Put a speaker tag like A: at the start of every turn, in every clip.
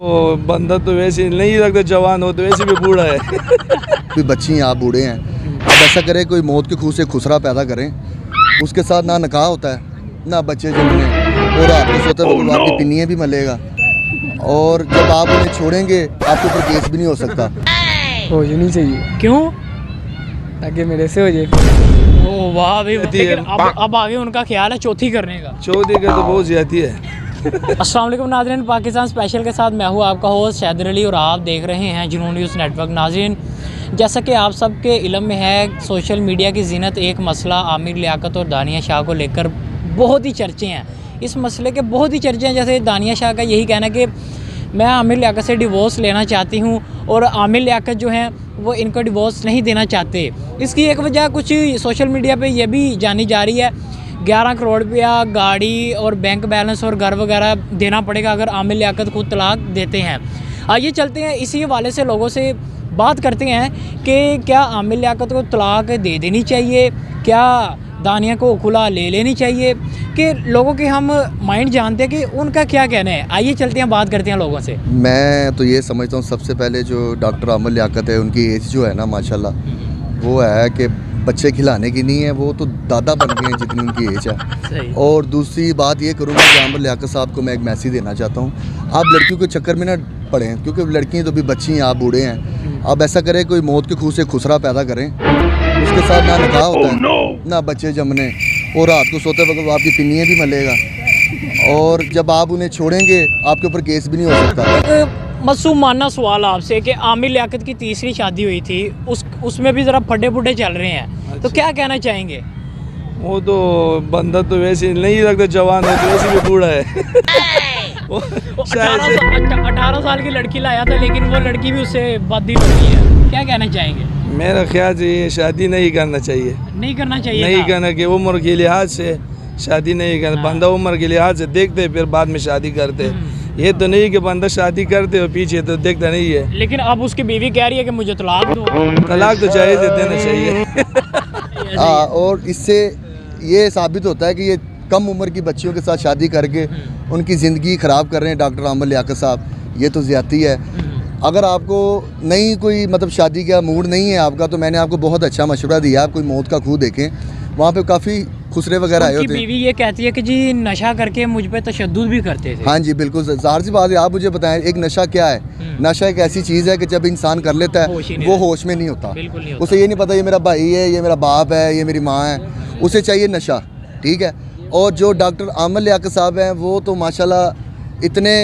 A: वो बंदा तो वैसे नहीं लगता जवान हो तो वैसे भी बूढ़ा है।
B: कोई बच्ची हैं, आप बूढ़े हैं, अब ऐसा करें कोई मौत के खूह से खुसरा पैदा करें, उसके साथ ना निकाह होता है ना बच्चे जन्मने, और रात को सोते वक्त आपकी पिन्नियाँ भी मलेगा, और जब आप उन्हें छोड़ेंगे आपके ऊपर केस भी नहीं हो सकता।
C: हो ही नहीं चाहिए।
D: क्यों?
C: ताकि मेरे से हो जाए।
D: ओ वाह भाई, लेकिन अब आगे उनका ख्याल है चौथी करने का।
A: चौधरी का तो बहुत ज्यादा है।
D: अस्सलाम वालेकुम नाज़रीन, पाकिस्तान स्पेशल के साथ मैं हूँ आपका होस्ट हैदर अली और आप देख रहे हैं जुनून न्यूज़ नेटवर्क। नाज़रीन, जैसा कि आप सबके इल्म में है, सोशल मीडिया की ज़ीनत एक मसला आमिर लियाकत और दानिया शाह को लेकर बहुत ही चर्चे हैं। इस मसले के बहुत ही चर्चे हैं। जैसे दानिया शाह का यही कहना है कि मैं आमिर लियाकत से डिवोर्स लेना चाहती हूँ और आमिर लियाकत जो हैं वो इनको डिवोर्स नहीं देना चाहते। इसकी एक वजह कुछ सोशल मीडिया पे ये भी जानी जा रही है, 11 करोड़ रुपया गाड़ी और बैंक बैलेंस और घर वगैरह देना पड़ेगा अगर आमिर लियाकत खुद तलाक देते हैं। आइए चलते हैं इसी हवाले से लोगों से बात करते हैं कि क्या आमिर लियाकत को तलाक दे देनी चाहिए, क्या दानिया को खुला ले लेनी चाहिए, कि लोगों के हम माइंड जानते हैं कि उनका क्या कहना है। आइए चलते हैं बात करते हैं लोगों से।
B: मैं तो ये समझता हूँ सबसे पहले जो डॉक्टर आमिर लियाकत है उनकी एज जो है ना माशाल्लाह वो है कि बच्चे खिलाने की नहीं है, वो तो दादा बन गए हैं जितनी उनकी एज है। और दूसरी बात ये करूँगा कि आमिर लियाकत साहब को मैं एक मैसेज देना चाहता हूँ, आप लड़कियों के चक्कर में ना पड़ें, क्योंकि लड़कियाँ तो भी बच्ची हैं, आप बूढ़े हैं। अब ऐसा करें कोई मौत के खूह से खुसरा पैदा करें, उसके साथ ना निकाह होता है ना बच्चे जन्मने, और रात को सोते वक्त आपकी पिन्नियाँ भी मलेगा, और जब आप उन्हें छोड़ेंगे आपके ऊपर केस भी नहीं हो सकता।
D: मासूमाना सवाल आपसे कि आमिर लियाकत की तीसरी शादी हुई थी, उसमें भी ज़रा फड्डे फुड्डे चल रहे हैं। तो क्या कहना चाहेंगे?
A: वो तो बंदा तो वैसे नहीं लगता जवान हो तो वैसे भी बूढ़ा है।
D: 18 साल की लड़की लाया था, लेकिन वो लड़की भी उससे बददिल हो गई है। क्या कहना चाहेंगे?
A: मेरा ख्याल से ये शादी नहीं करना चाहिए।
D: नहीं करना चाहिए,
A: नहीं करना कि उम्र के लिहाज से शादी नहीं करना। बंदा उम्र के लिहाज से देखते फिर बाद में शादी करते, ये तो नहीं कि बंदा शादी करते हो पीछे तो देखता नहीं है।
D: लेकिन अब उसकी बीवी कह रही है कि मुझे तलाक दो।
A: तलाक तो जायज़ देना चाहिए।
B: और इससे ये साबित होता है कि ये कम उम्र की बच्चियों के साथ शादी करके उनकी ज़िंदगी ख़राब कर रहे हैं डॉक्टर आमिर लियाकत साहब। ये तो ज़्यादती है। अगर आपको नहीं कोई मतलब शादी का मूड नहीं है आपका, तो मैंने आपको बहुत अच्छा मशवरा दिया, आप कोई मौत का खूह देखें, वहाँ पे काफ़ी खुसरे वगैरह आए होते हैं।
D: बीवी ये कहती है कि जी नशा करके मुझ पे तशद्दुद भी करते थे।
B: हाँ जी बिल्कुल, ज़ाहिर सी बात है। आप मुझे बताएं एक नशा क्या है? नशा एक ऐसी चीज़ है कि जब इंसान कर लेता है वो होश में नहीं होता। उसे ये नहीं पता ये मेरा भाई है, ये मेरा बाप है, ये मेरी माँ है, उसे चाहिए नशा, ठीक है। और जो डॉक्टर आमिर लियाकत साहब हैं वो तो माशाल्लाह इतने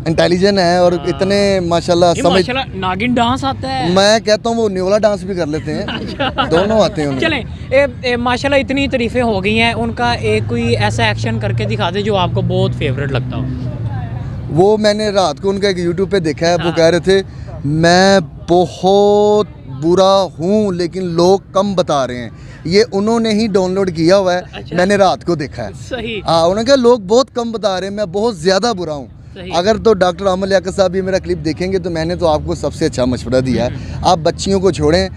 B: इंटेलिजेंट है और इतने माशाल्लाह समझ,
D: नागिन डांस आता है।
B: मैं कहता हूँ वो न्योला डांस भी कर लेते हैं। दोनों आते हैं।
D: चलें, माशाल्लाह इतनी तारीफ़ें हो गई हैं, उनका एक कोई ऐसा एक्शन करके दिखा दे जो आपको बहुत फेवरेट लगता हो।
B: वो मैंने रात को उनका एक यूट्यूब पे देखा है, वो कह रहे थे मैं बहुत बुरा हूँ लेकिन लोग कम बता रहे हैं। ये उन्होंने ही डाउनलोड किया हुआ है। अच्छा। मैंने रात को देखा है।
D: सही।
B: हाँ, उन्होंने कहा लोग बहुत कम बता रहे हैं, मैं बहुत ज़्यादा बुरा हूँ। अगर तो डॉक्टर आमिर लियाकत साहब ये मेरा क्लिप देखेंगे तो मैंने तो आपको सबसे अच्छा मशवरा दिया है, आप बच्चियों को छोड़ें,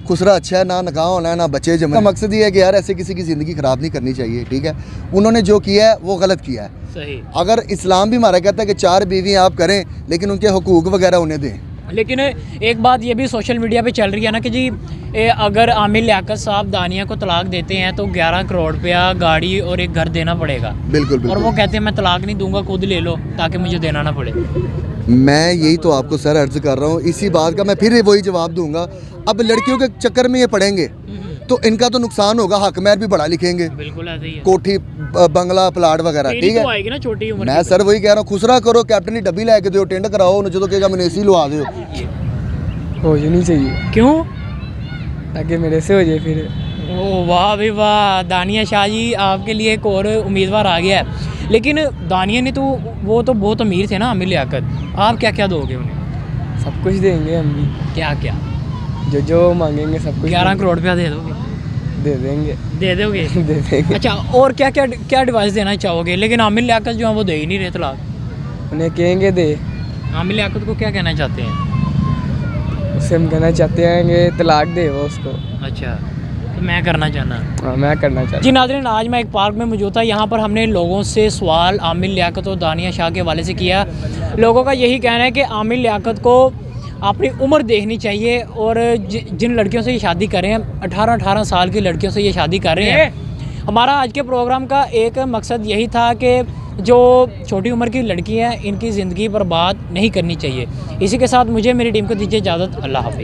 B: खुसरा अच्छा है, ना निकाह होना है ना बच्चे जमना। मकसद ये है कि यार ऐसे किसी की ज़िंदगी ख़राब नहीं करनी चाहिए, ठीक है। उन्होंने जो किया है वो गलत किया है।
D: सही।
B: अगर इस्लाम भी हमारा कहता है कि 4 बीवी आप करें लेकिन उनके हुकूक वगैरह उन्हें दें।
D: लेकिन एक बात ये भी सोशल मीडिया पे चल रही है ना कि जी अगर आमिर लियाकत साहब दानिया को तलाक देते हैं तो 11 करोड़ रुपया गाड़ी और एक घर देना पड़ेगा।
B: बिल्कुल।
D: और वो कहते हैं मैं तलाक नहीं दूंगा, खुद ले लो ताकि मुझे देना ना पड़े।
B: मैं यही तो आपको सर अर्ज कर रहा हूँ, इसी बात का मैं फिर वही जवाब दूंगा। अब लड़कियों के चक्कर में ये पड़ेंगे तो इनका तो नुकसान होगा, हक महर भी बढ़ा लिखेंगे,
D: बिल्कुल ऐसे ही है।
B: कोठी बंगला प्लाट वगैरह, ठीक है।
D: आएगी ना छोटी उम्र।
B: मैं सर वही कह रहा हूँ, खुसरा करो, कैप्टन की डब्बी लेके दो, टेंड कराओ, जो तो कहेगा मैंने एसी लवा दो।
C: हो ही नहीं चाहिए।
D: क्यों?
C: ताकि मेरे से हो जाए फिर।
D: ओ वाह भाई वाह, दानिया शाह जी आपके लिए एक और उम्मीदवार आ गया है। लेकिन दानिया ने तो वो तो बहुत अमीर थे ना आमिर लियाकत, आप क्या क्या दोगे उन्हें?
C: सब कुछ देंगे हम भी।
D: क्या क्या?
C: जो मांगेंगे सब कुछ।
D: 11 करोड़ रुपया दे दोगे?
C: दे देंगे।
D: दे दोगे?
C: दे देंगे।
D: अच्छा, और क्या क्या क्या एडवाइस देना चाहोगे? लेकिन आमिर लियाकत जो है वो दे ही नहीं रहे तलाक।
C: उन्हें कहेंगे दे।
D: आमिर लियाकत को क्या कहना चाहते हैं?
C: उससे हम कहना चाहते हैं कि तलाक दे वो उसको।
D: अच्छा, तो मैं करना चाहना।
C: हाँ मैं करना चाहता
D: जी नाज़रीन, आज मैं एक पार्क में मौजूद था। यहाँ पर हमने लोगों से सवाल आमिर लियाकत और दानिया शाह के हवाले से किया। लोगों का यही कहना है कि आमिर लियाकत को अपनी उम्र देखनी चाहिए और जिन लड़कियों से ये शादी कर रहे हैं 18-18 साल की लड़कियों से ये शादी कर रहे हैं। हमारा आज के प्रोग्राम का एक मकसद यही था कि जो छोटी उम्र की लड़की हैं इनकी ज़िंदगी बर्बाद नहीं करनी चाहिए। इसी के साथ मुझे मेरी टीम को दीजिए इजाज़त। अल्लाह हाफिज़।